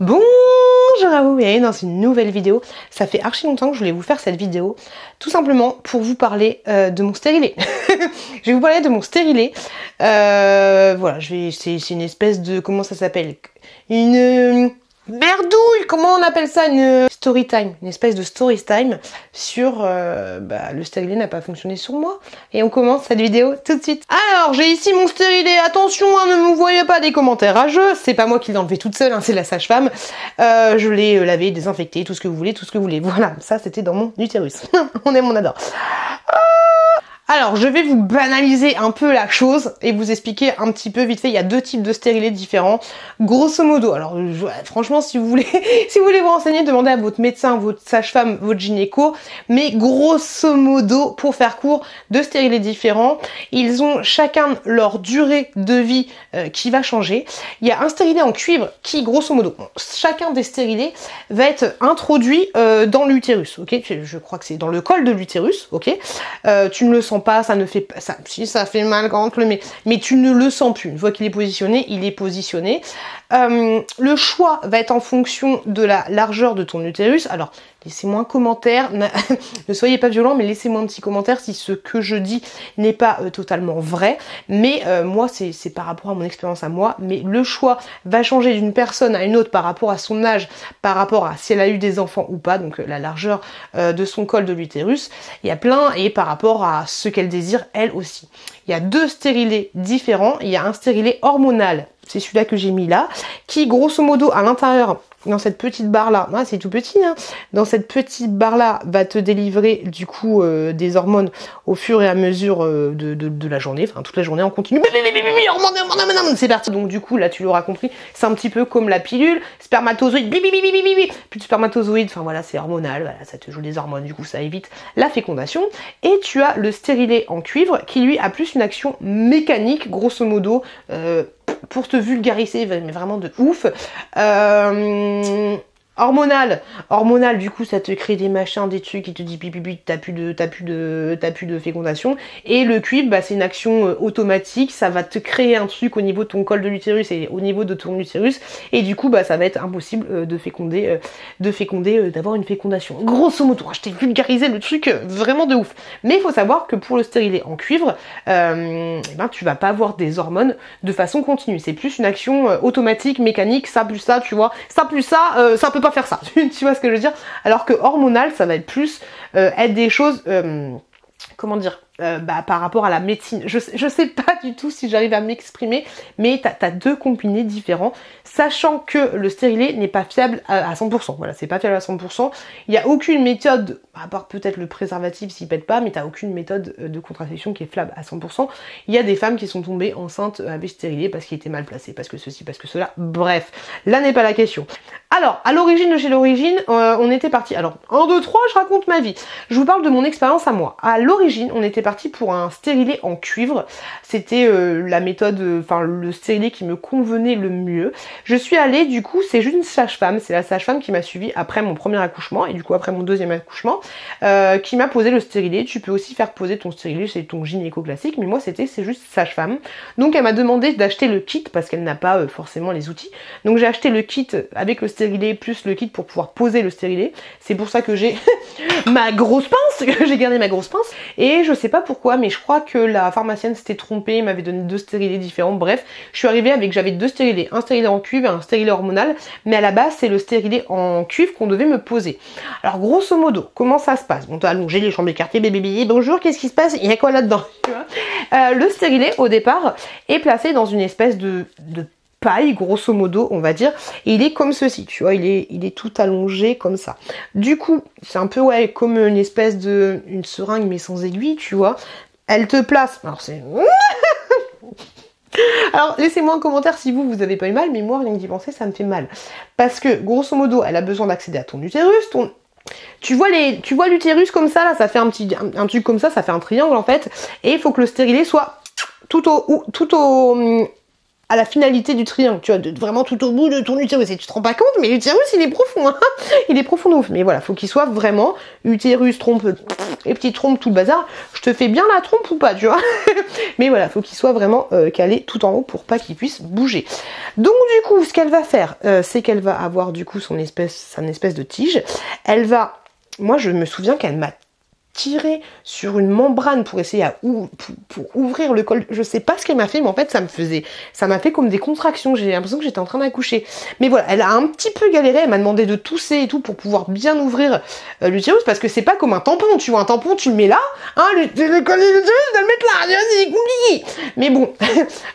Bonjour à vous, bienvenue dans une nouvelle vidéo. Ça fait archi longtemps que je voulais vous faire cette vidéo, tout simplement pour vous parler de mon stérilet. Je vais vous parler de mon stérilet. Voilà, c'est une espèce de, comment ça s'appelle? Une merdouille, comment on appelle ça? Une story time, une espèce de story time sur le stérilet n'a pas fonctionné sur moi. Et on commence cette vidéo tout de suite. Alors, j'ai ici mon stérilet. Attention, hein, ne me voyez pas des commentaires rageux. C'est pas moi qui l'ai enlevé toute seule, hein, c'est la sage-femme. Je l'ai lavé, désinfecté, tout ce que vous voulez, tout ce que vous voulez. Voilà, ça c'était dans mon utérus. On aime, on adore. Alors, je vais vous banaliser un peu la chose et vous expliquer un petit peu vite fait. Il y a deux types de stérilets différents. Grosso modo, alors franchement, si vous voulez, si vous voulez vous renseigner, demandez à votre médecin, votre sage-femme, votre gynéco. Mais grosso modo, pour faire court, deux stérilets différents. Ils ont chacun leur durée de vie qui va changer. Il y a un stérilet en cuivre qui, grosso modo, chacun des stérilets va être introduit dans l'utérus. Ok, je crois que c'est dans le col de l'utérus. Ok, tu ne le sens pas, ça ne fait pas ça. Si ça fait mal quand on te le met, mais tu ne le sens plus. Une fois qu'il est positionné, il est positionné. Le choix va être en fonction de la largeur de ton utérus. Alors, laissez-moi un commentaire. Ne soyez pas violent, mais laissez-moi un petit commentaire si ce que je dis n'est pas totalement vrai. Mais moi, c'est par rapport à mon expérience à moi. Mais le choix va changer d'une personne à une autre par rapport à son âge, par rapport à si elle a eu des enfants ou pas. Donc la largeur de son col de l'utérus. Il y a plein, et par rapport à ce qu'elle désire elle aussi. Il y a deux stérilets différents. Il y a un stérilet hormonal, c'est celui-là que j'ai mis là, qui grosso modo à l'intérieur, dans cette petite barre là, c'est tout petit, hein, dans cette petite barre là va te délivrer du coup des hormones au fur et à mesure de la journée, enfin toute la journée en continu. C'est parti. Donc du coup là tu l'auras compris, c'est un petit peu comme la pilule, spermatozoïde, plus de spermatozoïdes, enfin voilà, c'est hormonal, voilà, ça te joue des hormones, du coup ça évite la fécondation. Et tu as le stérilet en cuivre qui lui a plus une action mécanique, grosso modo, pour te vulgariser, mais vraiment de ouf. Hormonal, du coup, ça te crée des machins, des trucs qui te dit pipi, t'as plus de fécondation. Et le cuivre, bah, c'est une action automatique, ça va te créer un truc au niveau de ton col de l'utérus et au niveau de ton utérus. Et du coup, bah, ça va être impossible de féconder, d'avoir une fécondation. Grosso modo, je t'ai vulgarisé le truc vraiment de ouf. Mais il faut savoir que pour le stérilet en cuivre, tu vas pas avoir des hormones de façon continue. C'est plus une action automatique, mécanique, ça plus ça, tu vois. Ça plus ça, ça peut pas faire ça. Tu vois ce que je veux dire? Alors que hormonal, ça va être plus être des choses, comment dire, par rapport à la médecine. Je sais pas du tout si j'arrive à m'exprimer, mais t'as deux combinés différents, sachant que le stérilet n'est pas fiable à 100%. Voilà, c'est pas fiable à 100%. Il n'y a aucune méthode, à part peut-être le préservatif s'il pète pas, mais t'as aucune méthode de contraception qui est fiable à 100%. Il y a des femmes qui sont tombées enceintes avec stérilet parce qu'il était mal placé, parce que ceci, parce que cela. Bref, là n'est pas la question. Alors, à l'origine de chez l'origine, on était parti. Alors, 1, 2, 3, je raconte ma vie. Je vous parle de mon expérience à moi. À l'origine, on était parti pour un stérilet en cuivre. C'était la méthode, le stérilet qui me convenait le mieux. Je suis allée, du coup, c'est juste une sage-femme. C'est la sage-femme qui m'a suivie après mon premier accouchement et du coup après mon deuxième accouchement, qui m'a posé le stérilet. Tu peux aussi faire poser ton stérilet chez ton gynéco classique, mais moi c'est juste sage-femme. Donc elle m'a demandé d'acheter le kit parce qu'elle n'a pas forcément les outils. Donc j'ai acheté le kit avec le stérilet plus le kit pour pouvoir poser le stérilet. C'est pour ça que j'ai ma grosse pince, que j'ai gardé ma grosse pince. Et je sais pas pourquoi, mais je crois que la pharmacienne s'était trompée, m'avait donné deux stérilets différents. Bref, je suis arrivée avec, j'avais deux stérilets, un stérilet en cuivre et un stérilet hormonal, mais à la base c'est le stérilet en cuivre qu'on devait me poser. Alors grosso modo, comment ça se passe? Bon, t'as allongé les jambes écartées, bébé, bonjour, qu'est-ce qui se passe? Il y a quoi là-dedans? Le stérilet au départ est placé dans une espèce de paille, grosso modo, on va dire, et il est comme ceci, tu vois, il est tout allongé comme ça. Du coup, c'est un peu, ouais, comme une espèce de, une seringue, mais sans aiguille, tu vois. Elle te place, alors c'est... Alors, laissez-moi un commentaire si vous avez pas eu mal, mais moi, rien que d'y penser, ça me fait mal. Parce que, grosso modo, elle a besoin d'accéder à ton utérus, tu vois l'utérus comme ça, là, ça fait un truc comme ça fait un triangle, en fait, et il faut que le stérilet soit tout au à la finalité du triangle, tu vois, vraiment tout au bout de ton utérus. Et tu te rends pas compte, mais l'utérus, il est profond, hein. Il est profond de ouf. Mais voilà, faut qu'il soit vraiment utérus, trompe, et petites trompes, tout le bazar. Je te fais bien la trompe ou pas, tu vois. Mais voilà, faut qu'il soit vraiment calé tout en haut pour pas qu'il puisse bouger. Donc du coup, ce qu'elle va faire, c'est qu'elle va avoir du coup son espèce de tige. Elle va, moi je me souviens qu'elle m'a tiré sur une membrane pour essayer pour ouvrir le col. Je sais pas ce qu'elle m'a fait, mais en fait ça m'a fait comme des contractions. J'ai l'impression que j'étais en train d'accoucher. Mais voilà, elle a un petit peu galéré. Elle m'a demandé de tousser et tout pour pouvoir bien ouvrir l'utérus, parce que c'est pas comme un tampon. Tu vois, un tampon, tu le mets là, hein, le col de l'utérus, tu dois le mettre là. C'est compliqué. Mais bon,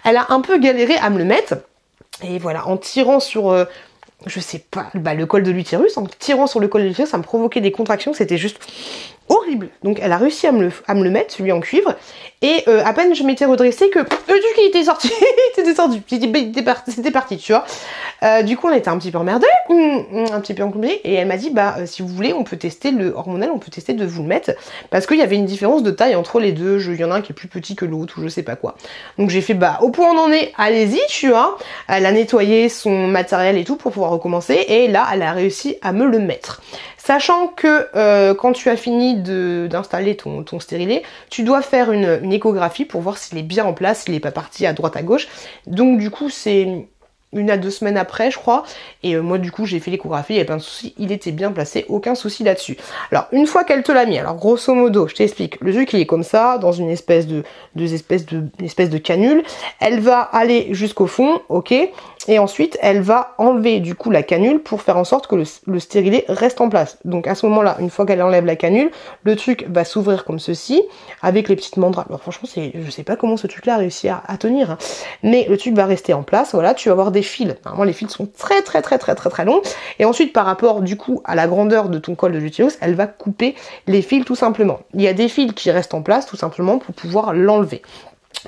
elle a un peu galéré à me le mettre. Et voilà, en tirant sur je sais pas, le col de l'utérus, en tirant sur le col de l'utérus, ça me provoquait des contractions, c'était juste horrible. Donc elle a réussi à me le mettre, celui en cuivre, et à peine je m'étais redressée que le truc il était sorti, c'était parti, tu vois. Du coup on était un petit peu emmerdés, un petit peu encombrés, et elle m'a dit si vous voulez on peut tester le hormonal, on peut tester de vous le mettre, parce qu'il y avait une différence de taille entre les deux, il y en a un qui est plus petit que l'autre, ou je sais pas quoi. Donc j'ai fait au point où on en est, allez-y, tu vois. Elle a nettoyé son matériel et tout pour pouvoir recommencer, et là elle a réussi à me le mettre. Sachant que quand tu as fini d'installer ton stérilet, tu dois faire une échographie pour voir s'il est bien en place, s'il n'est pas parti à droite à gauche. Donc du coup c'est 1 à 2 semaines après je crois, et moi du coup j'ai fait l'échographie, il n'y avait pas de souci, il était bien placé, aucun souci là-dessus. Alors une fois qu'elle te l'a mis, alors grosso modo je t'explique, le truc il est comme ça, dans une espèce de canule, elle va aller jusqu'au fond, ok, et ensuite elle va enlever du coup la canule pour faire en sorte que le stérilet reste en place. Donc à ce moment là, une fois qu'elle enlève la canule, le truc va s'ouvrir comme ceci, avec les petites membranes. Alors franchement je sais pas comment ce truc là a réussi à tenir, hein. Mais le truc va rester en place, voilà, tu vas avoir des fils. Normalement les fils sont très longs, et ensuite par rapport du coup à la grandeur de ton col de l'utérus, elle va couper les fils tout simplement. Il y a des fils qui restent en place tout simplement pour pouvoir l'enlever.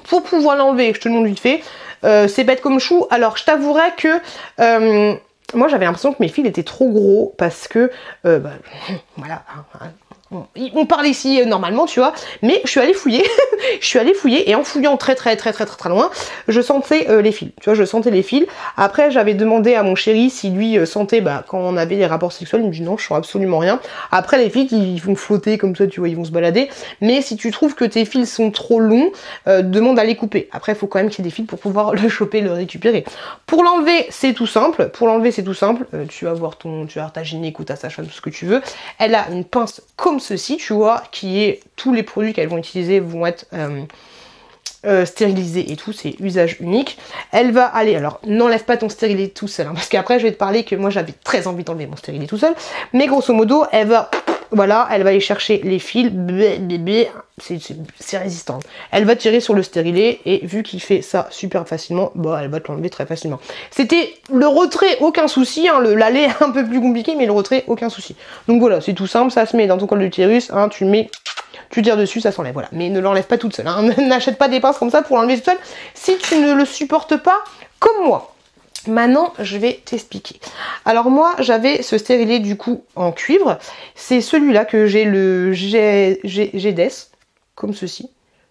Pour pouvoir l'enlever, je te le montre vite fait, c'est bête comme chou. Alors je t'avouerai que moi j'avais l'impression que mes fils étaient trop gros, parce que voilà, on parle ici normalement, tu vois, mais je suis allée fouiller, et en fouillant très loin, je sentais les fils, tu vois, je sentais les fils. Après j'avais demandé à mon chéri si lui sentait quand on avait des rapports sexuels, il me dit non, je sens absolument rien. Après les fils ils vont flotter comme ça, tu vois, ils vont se balader, mais si tu trouves que tes fils sont trop longs, demande à les couper. Après il faut quand même qu'il y ait des fils pour pouvoir le choper, le récupérer. Pour l'enlever c'est tout simple, tu vas voir ta gynéco, ta sage-femme, tout ce que tu veux. Elle a une pince comme ceci, tu vois, qui est tous les produits qu'elles vont utiliser vont être stérilisés et tout, c'est usage unique. Elle va aller, alors n'enlève pas ton stérilet tout seul, hein, parce qu'après je vais te parler que moi j'avais très envie d'enlever mon stérilet tout seul, mais grosso modo elle va, voilà, elle va aller chercher les fils, bébé, c'est résistant. Elle va tirer sur le stérilet, et vu qu'il fait ça super facilement, elle va te l'enlever très facilement. C'était le retrait, aucun souci, hein, l'aller un peu plus compliqué, mais le retrait, aucun souci. Donc voilà, c'est tout simple, ça se met dans ton col de l'utérus, hein, tu le mets, tu tires dessus, ça s'enlève, voilà. Mais ne l'enlève pas toute seule, hein. N'achète pas des pinces comme ça pour l'enlever toute seule si tu ne le supportes pas comme moi. Maintenant, je vais t'expliquer. Alors moi, j'avais ce stérilet du coup en cuivre. C'est celui-là que j'ai, le GDES, comme ceci.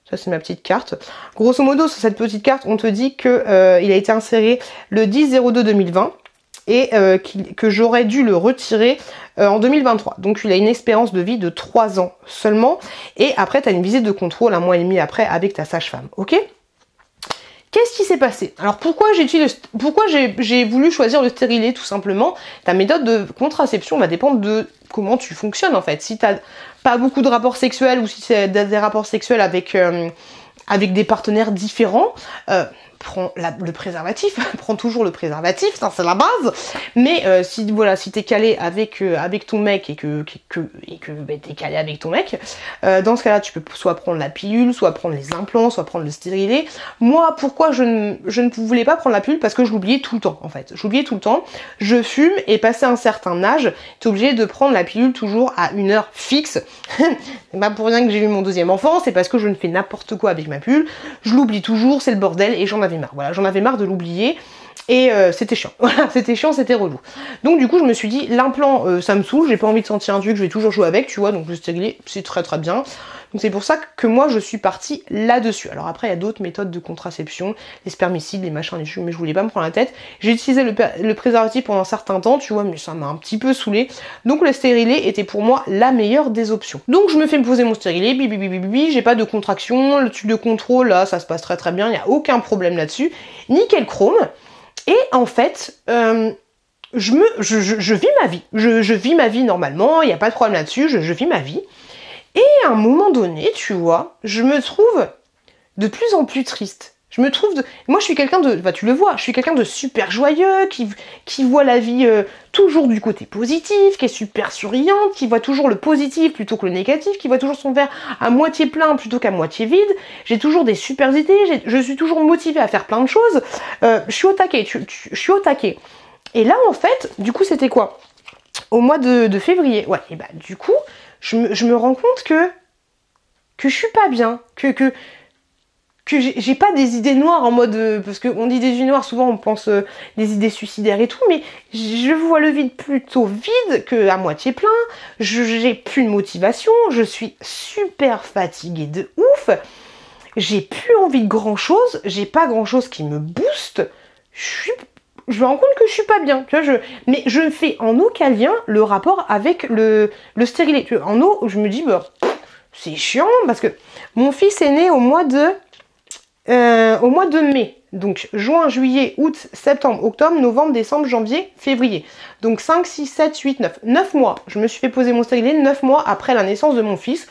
Ça, c'est ma petite carte. Grosso modo, sur cette petite carte, on te dit que il a été inséré le 10/02/2020 et que j'aurais dû le retirer en 2023. Donc il a une espérance de vie de 3 ans seulement. Et après, tu as une visite de contrôle 1 mois et demi après avec ta sage-femme. Ok ? Qu'est-ce qui s'est passé? Alors pourquoi j'ai voulu choisir le stérilet? Tout simplement, ta méthode de contraception va dépendre de comment tu fonctionnes en fait. Si tu n'as pas beaucoup de rapports sexuels, ou si c'est des rapports sexuels avec des partenaires différents, prends le préservatif, prends toujours le préservatif, ça c'est la base. Mais si t'es calé avec ton mec et que t'es calé avec ton mec, dans ce cas-là tu peux soit prendre la pilule, soit prendre les implants, soit prendre le stérilet. Moi pourquoi je ne voulais pas prendre la pilule? Parce que je l'oubliais tout le temps en fait. J'oubliais tout le temps. Je fume, et passé un certain âge, t'es obligé de prendre la pilule toujours à une heure fixe. Bah pour rien que j'ai eu mon 2e enfant, c'est parce que je ne fais n'importe quoi avec ma pilule. Je l'oublie toujours, c'est le bordel, et j'en avais marre. Voilà, j'en avais marre de l'oublier, et c'était chiant. Voilà, c'était chiant, c'était relou. Donc du coup, je me suis dit, l'implant, ça me saoule, j'ai pas envie de sentir un truc, je vais toujours jouer avec, tu vois, donc le stérilet, c'est très bien. Donc c'est pour ça que moi je suis partie là-dessus. Alors après il y a d'autres méthodes de contraception, les spermicides, les machins, les cheveux, mais je voulais pas me prendre la tête. J'ai utilisé le préservatif pendant un certain temps, tu vois, mais ça m'a un petit peu saoulé. Donc le stérilet était pour moi la meilleure des options. Donc je me fais poser mon stérilet, bibi, j'ai pas de contraction, le tube de contrôle là ça se passe très très bien, il n'y a aucun problème là-dessus. Nickel chrome. Et en fait, je vis ma vie. Je vis ma vie normalement, il n'y a pas de problème là-dessus, je vis ma vie. Et à un moment donné, tu vois, je me trouve de plus en plus triste. Moi, je suis quelqu'un de... Bah, tu le vois, je suis quelqu'un de super joyeux, qui voit la vie toujours du côté positif, qui est super souriante, qui voit toujours le positif plutôt que le négatif, qui voit toujours son verre à moitié plein plutôt qu'à moitié vide. J'ai toujours des super idées, je suis toujours motivée à faire plein de choses. Je suis au taquet, je suis au taquet. Et là, en fait, du coup, c'était quoi? Au mois de février. Ouais, et bah, du coup, je me rends compte que je suis pas bien, que j'ai pas des idées noires en mode... parce qu'on dit des idées noires, souvent on pense des idées suicidaires et tout, mais je vois le vide plutôt vide que à moitié plein, j'ai plus de motivation, je suis super fatiguée de ouf, j'ai plus envie de grand chose, j'ai pas grand chose qui me booste, je me rends compte que je suis pas bien, tu vois, mais je ne fais en aucun lien le rapport avec le stérilet. En eau, je me dis, bah, c'est chiant, parce que mon fils est né au mois de mai. Donc juin, juillet, août, septembre, octobre, novembre, décembre, janvier, février. Donc 5, 6, 7, 8, 9. 9 mois. Je me suis fait poser mon stérilet 9 mois après la naissance de mon fils.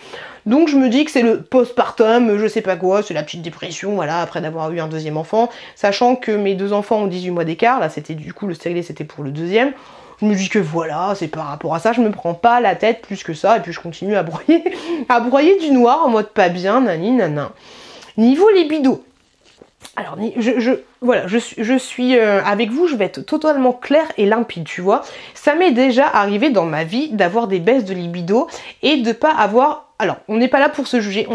Donc je me dis que c'est le postpartum, je sais pas quoi, c'est la petite dépression, voilà, après d'avoir eu un deuxième enfant. Sachant que mes deux enfants ont 18 mois d'écart. Là, c'était du coup, le stérilet, c'était pour le deuxième. Je me dis que voilà, c'est par rapport à ça, je me prends pas la tête plus que ça. Et puis je continue à broyer, à broyer du noir en mode pas bien, nani, nana. Niveau libido. Alors, je suis avec vous, je vais être totalement claire et limpide, tu vois. Ça m'est déjà arrivé dans ma vie d'avoir des baisses de libido et de pas avoir... Alors, on n'est pas là pour se juger,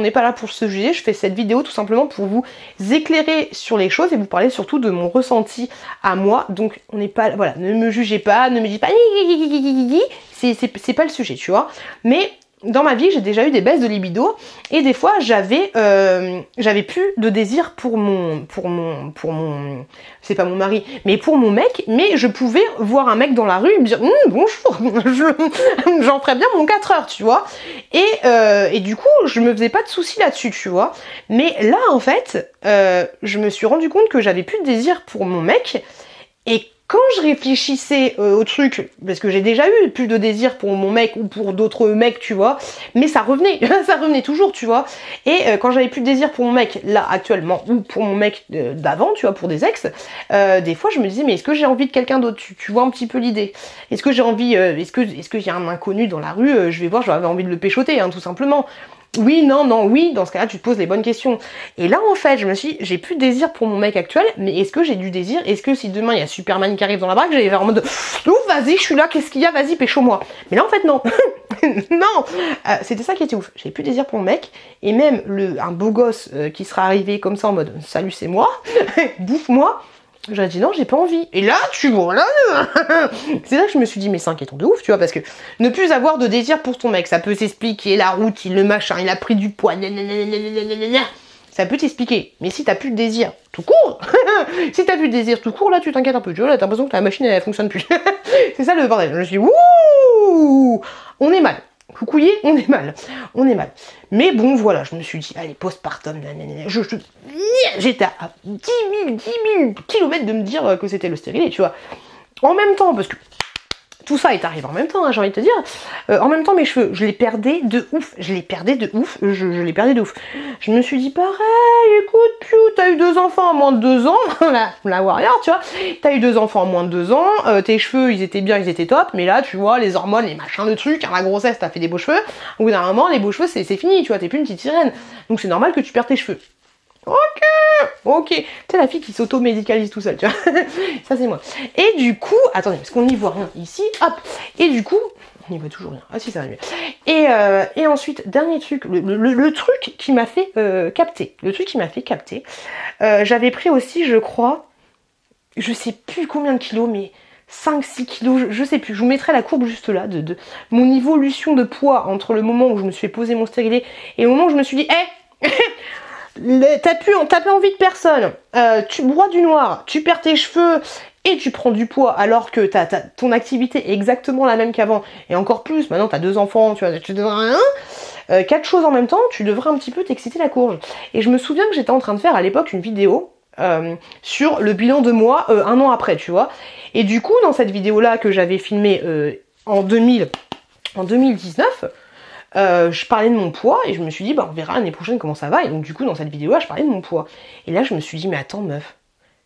je fais cette vidéo tout simplement pour vous éclairer sur les choses et vous parler surtout de mon ressenti à moi. Donc, on n'est pas... Voilà, ne me jugez pas, ne me dites pas... C'est pas le sujet, tu vois. Mais... Dans ma vie, j'ai déjà eu des baisses de libido et des fois, j'avais plus de désir pour mon, c'est pas mon mari, mais pour mon mec. Mais je pouvais voir un mec dans la rue et me dire bonjour, j'en ferais bien mon 4 heures, tu vois. Et du coup, je me faisais pas de soucis là-dessus, tu vois. Mais là, en fait, je me suis rendu compte que j'avais plus de désir pour mon mec et quand je réfléchissais au truc, parce que j'ai déjà eu plus de désir pour mon mec ou pour d'autres mecs, tu vois, mais ça revenait, ça revenait toujours, tu vois. Et quand j'avais plus de désir pour mon mec, là, actuellement, ou pour mon mec d'avant, tu vois, pour des ex, des fois, je me disais, mais est-ce que j'ai envie de quelqu'un d'autre? Tu vois un petit peu l'idée. Est-ce que j'ai envie, est-ce qu'il y a un inconnu dans la rue, je vais voir, j'avais envie de le péchoter, hein, tout simplement. Oui, non, non, oui, dans ce cas-là, tu te poses les bonnes questions. Et là, en fait, je me suis dit, j'ai plus de désir pour mon mec actuel, mais est-ce que j'ai du désir? Est-ce que si demain, il y a Superman qui arrive dans la baraque, j'allais faire en mode, ouf, vas-y, je suis là, qu'est-ce qu'il y a, vas-y, pécho-moi. Mais là, en fait, non. Non, c'était ça qui était ouf. J'avais plus de désir pour mon mec, et même un beau gosse qui sera arrivé comme ça en mode, salut, c'est moi, bouffe-moi. J'ai dit non, j'ai pas envie. Et là, tu vois, là, c'est là que je me suis dit, mais c'est inquiétant de ouf, tu vois, parce que ne plus avoir de désir pour ton mec, ça peut s'expliquer, la routine, le machin, il a pris du poids, ça peut t'expliquer. Mais si t'as plus de désir tout court, si t'as plus de désir tout court, là, tu t'inquiètes un peu, tu vois, là, t'as l'impression que la machine, elle fonctionne plus. C'est ça le bordel. Je me suis dit, wouh, on est mal. Coucouillé, on est mal. On est mal. Mais bon, voilà, je me suis dit, allez, postpartum, j'étais à 10 000 kilomètres de me dire que c'était le stérilet, tu vois. En même temps, parce que tout ça est arrivé en même temps, hein, j'ai envie de te dire. En même temps, mes cheveux, je les perdais de ouf. Je les perdais de ouf. Je me suis dit, pareil, écoute, Piu, t'as eu 2 enfants en moins de 2 ans. la warrior, tu vois. T'as eu 2 enfants en moins de 2 ans. Tes cheveux, ils étaient bien, ils étaient top. Mais là, tu vois, les hormones, les machins, le truc, hein, la grossesse, t'as fait des beaux cheveux. Au bout d'un moment, les beaux cheveux, c'est fini, tu vois. T'es plus une petite sirène. Donc c'est normal que tu perds tes cheveux. Ok, t'es la fille qui s'auto-médicalise tout seul, tu vois. Ça c'est moi. Et du coup, attendez, parce qu'on n'y voit rien ici, hop. Et du coup, on n'y voit toujours rien. Ah si, ça va mieux. Et ensuite, dernier truc, le truc qui m'a fait capter. Le truc qui m'a fait capter. J'avais pris aussi, je crois, je sais plus combien de kilos, mais 5-6 kilos, je sais plus, je vous mettrai la courbe juste là, de mon évolution de poids entre le moment où je me suis fait poser mon stérilet et le moment où je me suis dit, hé, t'as plus envie de personne, tu broies du noir, tu perds tes cheveux et tu prends du poids alors que ton activité est exactement la même qu'avant et encore plus, maintenant t'as 2 enfants, tu devrais 4 choses en même temps, tu devrais un petit peu t'exciter la courge. Et je me souviens que j'étais en train de faire à l'époque une vidéo sur le bilan de moi 1 an après, tu vois. Et du coup, dans cette vidéo-là que j'avais filmée en 2019, je parlais de mon poids et je me suis dit, bah on verra l'année prochaine comment ça va. Et donc du coup, dans cette vidéo-là, je parlais de mon poids. Et là, je me suis dit, mais attends meuf,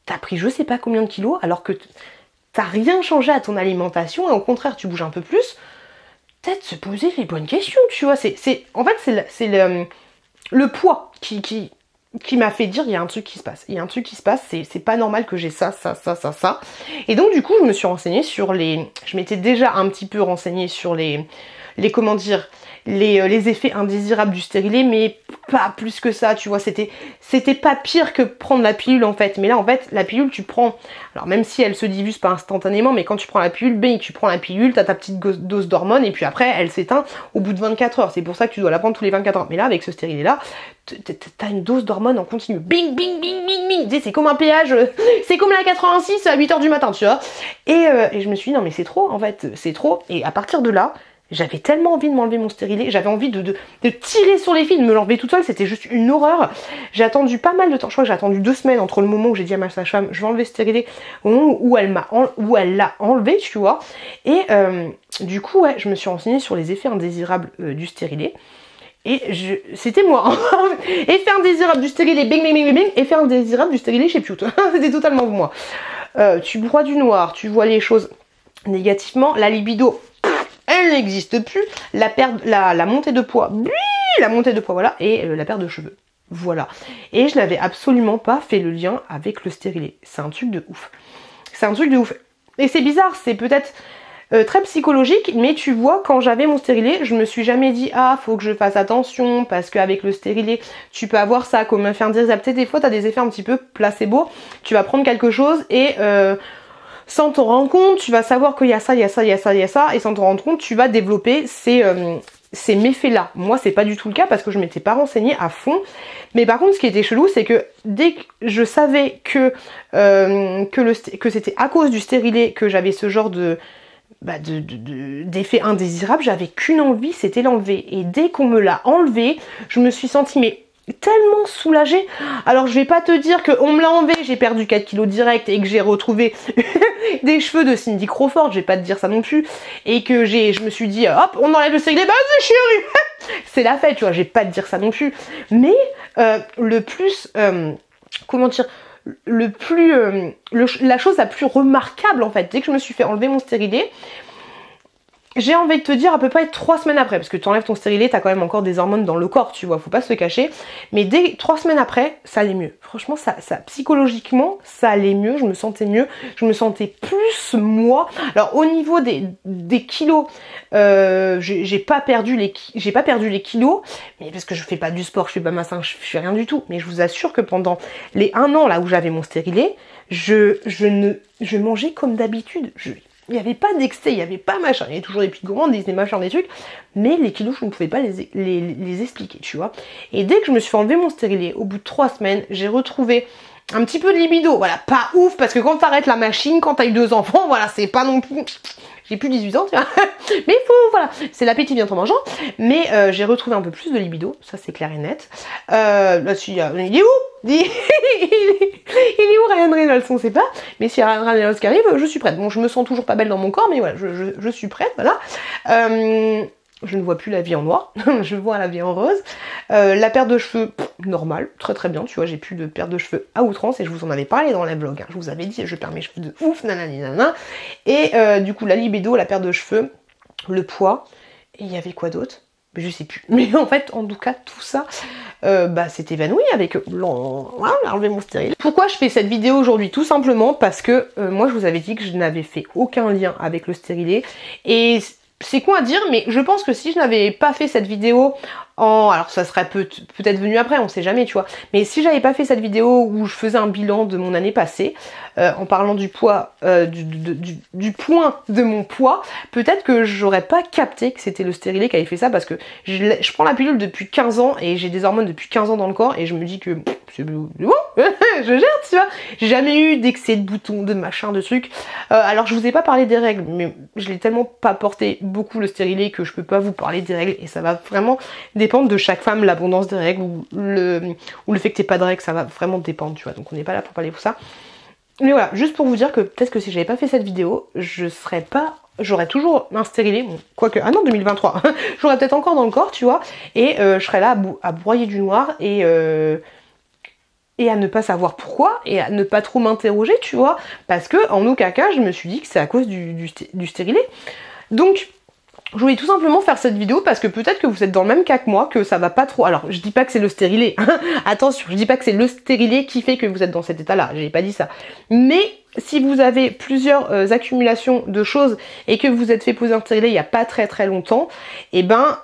t'as pris je sais pas combien de kilos alors que t'as rien changé à ton alimentation et au contraire, tu bouges un peu plus. Peut-être se poser les bonnes questions, tu vois. En fait, c'est le poids qui m'a fait dire, il y a un truc qui se passe. Il y a un truc qui se passe, c'est pas normal que j'ai ça. Et donc, du coup, je me suis renseignée sur je m'étais déjà un petit peu renseignée sur comment dire, les effets indésirables du stérilet, mais pas plus que ça, tu vois, c'était pas pire que prendre la pilule en fait, mais là en fait la pilule tu prends, alors même si elle se diffuse pas instantanément, mais quand tu prends la pilule, tu prends la pilule, t'as ta petite dose d'hormones et puis après elle s'éteint au bout de 24 heures, c'est pour ça que tu dois la prendre tous les 24 heures, mais là avec ce stérilet là, t'as une dose d'hormones en continu, bing bing bing bing bing, c'est comme un péage, c'est comme la 86 à 8h du matin, tu vois, et je me suis dit non mais c'est trop en fait, c'est trop, et à partir de là, j'avais tellement envie de m'enlever mon stérilet, j'avais envie de tirer sur les fils, de me l'enlever toute seule, c'était juste une horreur. J'ai attendu pas mal de temps, je crois que j'ai attendu 2 semaines entre le moment où j'ai dit à ma sage-femme je vais enlever ce stérilet, au moment où elle l'a enlevé, tu vois. Et du coup, ouais, je me suis renseignée sur les effets indésirables du stérilet. Et c'était moi, hein. Effet indésirable du stérilet, bing bing bing bing, effet indésirable du stérilet chez Pute. C'était totalement moi. Tu broies du noir, tu vois les choses négativement, la libido, elle n'existe plus, la montée de poids, voilà, et la perte de cheveux, voilà. Et je n'avais absolument pas fait le lien avec le stérilet, c'est un truc de ouf. C'est un truc de ouf. Et c'est bizarre, c'est peut-être très psychologique, mais tu vois, quand j'avais mon stérilet, je me suis jamais dit, ah, faut que je fasse attention, parce qu'avec le stérilet, tu peux avoir ça, comme un effet indésirable. Tu sais, des fois, t'as des effets un petit peu placebo, tu vas prendre quelque chose et... sans t'en rendre compte, tu vas savoir qu'il y a ça, il y a ça, il y a ça, il y a ça, et sans t'en rendre compte, tu vas développer ces méfaits-là. Moi, c'est pas du tout le cas parce que je m'étais pas renseignée à fond. Mais par contre, ce qui était chelou, c'est que dès que je savais que c'était à cause du stérilet que j'avais ce genre d'effet indésirable, j'avais qu'une envie, c'était l'enlever. Et dès qu'on me l'a enlevé, je me suis sentie tellement soulagée. Alors je vais pas te dire que on me l'a enlevé, j'ai perdu 4 kilos direct et que j'ai retrouvé des cheveux de Cindy Crawford, je vais pas te dire ça non plus, et que je me suis dit hop on enlève le stérilet, bah c'est chérie. C'est la fête, tu vois, je vais pas te dire ça non plus, mais le plus comment dire, la chose la plus remarquable en fait, dès que je me suis fait enlever mon stérilet, j'ai envie de te dire à peu près 3 semaines après, parce que tu enlèves ton stérilet, t'as quand même encore des hormones dans le corps, tu vois, faut pas se le cacher. Mais dès 3 semaines après, ça allait mieux. Franchement, ça psychologiquement, ça allait mieux, je me sentais mieux, je me sentais plus moi. Alors au niveau des kilos, j'ai pas perdu les kilos, mais parce que je fais pas du sport, je fais pas massage, je fais rien du tout. Mais je vous assure que pendant les 1 an là où j'avais mon stérilet, je mangeais comme d'habitude. Il n'y avait pas d'excès, il n'y avait pas machin, il y avait toujours des petites gourmandes, des machins, des trucs, mais les kilos, je ne pouvais pas les expliquer, tu vois. Et dès que je me suis fait enlever mon stérilet, au bout de 3 semaines, j'ai retrouvé un petit peu de libido, voilà, pas ouf, parce que quand t'arrêtes la machine, quand t'as eu 2 enfants, voilà, c'est pas non plus... J'ai plus 18 ans, tu vois, mais il faut, voilà, c'est l'appétit vient en mangeant, mais j'ai retrouvé un peu plus de libido, ça c'est clair et net. Là-dessus, il est où il est où Ryan Reynolds, on sait pas, mais si Ryan Reynolds qui arrive, je suis prête. Bon, je me sens toujours pas belle dans mon corps, mais voilà, je suis prête, voilà. Je ne vois plus la vie en noir, je vois la vie en rose. La perte de cheveux, normal, très très bien, tu vois, j'ai plus de perte de cheveux à outrance, et je vous en avais parlé dans les vlogs, hein. Je vous avais dit, je perds mes cheveux de ouf, nanani nanana. Et du coup, la libido, la perte de cheveux, le poids, et il y avait quoi d'autre? Mais je sais plus. Mais en fait, en tout cas, tout ça, s'est évanoui avec enlever mon stérilet. Pourquoi je fais cette vidéo aujourd'hui? Tout simplement parce que moi, je vous avais dit que je n'avais fait aucun lien avec le stérilet, et c'est con à dire, mais je pense que si je n'avais pas fait cette vidéo Alors ça serait peut-être venu après, on sait jamais, tu vois. Mais si j'avais pas fait cette vidéo où je faisais un bilan de mon année passée, en parlant du poids, du point de mon poids, peut-être que j'aurais pas capté que c'était le stérilet qui avait fait ça, parce que je prends la pilule depuis 15 ans et j'ai des hormones depuis 15 ans dans le corps et je me dis que c'est bon, je gère, tu vois. J'ai jamais eu d'excès de boutons, de machin, de trucs. Alors je vous ai pas parlé des règles, mais je l'ai tellement pas porté beaucoup le stérilet que je peux pas vous parler des règles, et ça va vraiment dépendre de chaque femme, l'abondance des règles ou le fait que t'aies pas de règles, ça va vraiment dépendre, tu vois. Donc on n'est pas là pour parler de ça. Mais voilà, juste pour vous dire que peut-être que si j'avais pas fait cette vidéo, j'aurais toujours un stérilet, bon, quoique, ah non, 2023, j'aurais peut-être encore dans le corps, tu vois, et je serais là à broyer du noir et à ne pas savoir pourquoi, et à ne pas trop m'interroger, tu vois, parce que en aucun cas, je me suis dit que c'est à cause du stérilet. Donc, je voulais tout simplement faire cette vidéo parce que peut-être que vous êtes dans le même cas que moi, que ça va pas trop. Alors, je dis pas que c'est le stérilet, attention, je dis pas que c'est le stérilet qui fait que vous êtes dans cet état-là, j'ai pas dit ça. Mais si vous avez plusieurs accumulations de choses et que vous êtes fait poser un stérilet il y a pas très longtemps, et ben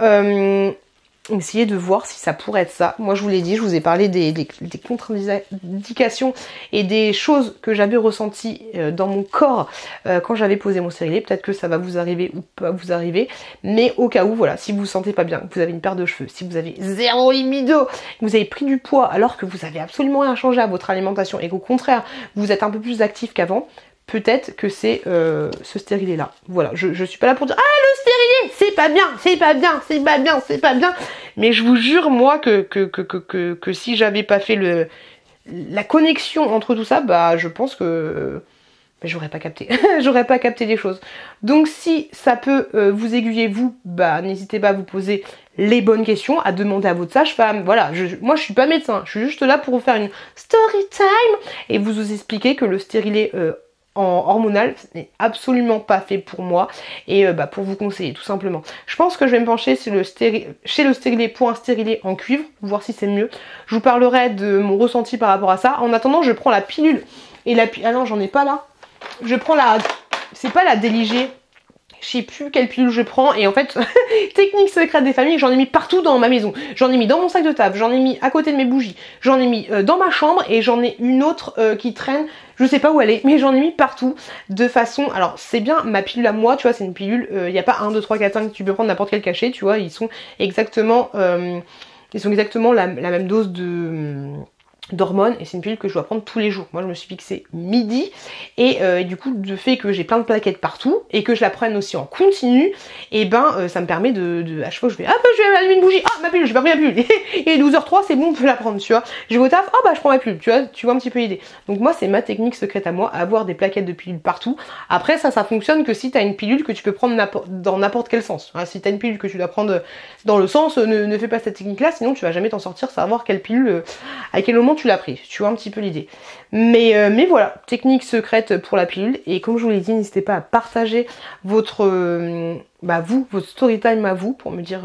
essayez de voir si ça pourrait être ça. Moi je vous l'ai dit, je vous ai parlé des contre-indications et des choses que j'avais ressenties dans mon corps quand j'avais posé mon stérilet. Peut-être que ça va vous arriver ou pas vous arriver, mais au cas où, voilà, si vous vous sentez pas bien, que vous avez une paire de cheveux, si vous avez zéro libido, que vous avez pris du poids alors que vous avez absolument rien changé à votre alimentation et qu'au contraire vous êtes un peu plus actif qu'avant, peut-être que c'est ce stérilet là. Voilà, je suis pas là pour dire ah le stérilet c'est pas bien, c'est pas bien, c'est pas bien, c'est pas bien. Mais je vous jure moi que si j'avais pas fait la connexion entre tout ça, bah je pense que j'aurais pas capté. J'aurais pas capté les choses. Donc si ça peut vous aiguiller vous, bah n'hésitez pas à vous poser les bonnes questions, à demander à votre sage-femme. Voilà, moi je suis pas médecin, je suis juste là pour vous faire une story time et vous expliquer que le stérilet en hormonal n'est absolument pas fait pour moi et pour vous conseiller tout simplement. Je pense que je vais me pencher chez le stérilet pour un stérilet en cuivre, voir si c'est mieux. Je vous parlerai de mon ressenti par rapport à ça. En attendant, je prends la pilule et ah non, j'en ai pas là. Je prends c'est pas la Déligé. Je sais plus quelle pilule je prends et en fait, technique secrète des familles, j'en ai mis partout dans ma maison. J'en ai mis dans mon sac de table, j'en ai mis à côté de mes bougies, j'en ai mis dans ma chambre et j'en ai une autre qui traîne, je sais pas où elle est, mais j'en ai mis partout de façon... Alors c'est bien, ma pilule à moi, tu vois, c'est une pilule, il n'y a pas 1, 2, 3, 4, 5, tu peux prendre n'importe quel cachet, tu vois, ils sont exactement la même dose d'hormones et c'est une pilule que je dois prendre tous les jours. Moi je me suis fixé midi et du coup le fait que j'ai plein de plaquettes partout et que je la prenne aussi en continu, et ça me permet à chaque fois je vais je vais allumer une bougie, ma pilule, j'ai pas pris ma pilule et 12h03 c'est bon, on peut la prendre, tu vois. Je vais au taf, je prends ma pilule, tu vois un petit peu l'idée. Donc moi c'est ma technique secrète à moi, avoir des plaquettes de pilules partout. Après ça fonctionne que si t'as une pilule que tu peux prendre dans n'importe quel sens. Si t'as une pilule que tu dois prendre dans le sens, ne fais pas cette technique là, sinon tu vas jamais t'en sortir, savoir quelle pilule, à quel moment tu l'as pris, tu vois un petit peu l'idée. Mais voilà, technique secrète pour la pilule, et comme je vous l'ai dit, n'hésitez pas à partager votre story time à vous, pour me dire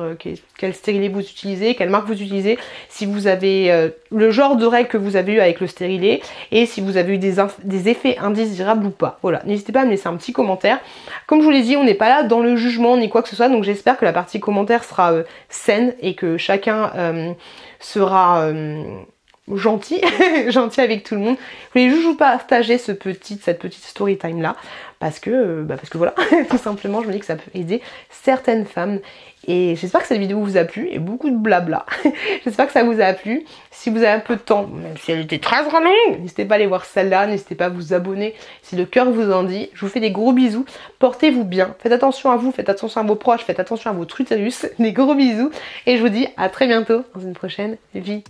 quel stérilet vous utilisez, quelle marque vous utilisez, si vous avez le genre de règles que vous avez eu avec le stérilet, et si vous avez eu des effets indésirables ou pas. Voilà, n'hésitez pas à me laisser un petit commentaire. Comme je vous l'ai dit, on n'est pas là dans le jugement ni quoi que ce soit, donc j'espère que la partie commentaire sera saine et que chacun sera... gentil, gentil avec tout le monde. Je voulais juste vous partager cette petite story time là, parce que voilà, tout simplement, je me dis que ça peut aider certaines femmes. Et j'espère que cette vidéo vous a plu, et beaucoup de blabla. J'espère que ça vous a plu. Si vous avez un peu de temps, même si elle était très longue, n'hésitez pas à aller voir celle-là, n'hésitez pas à vous abonner si le cœur vous en dit. Je vous fais des gros bisous, portez-vous bien, faites attention à vous, faites attention à vos proches, faites attention à votre utérus, des gros bisous, et je vous dis à très bientôt dans une prochaine vidéo.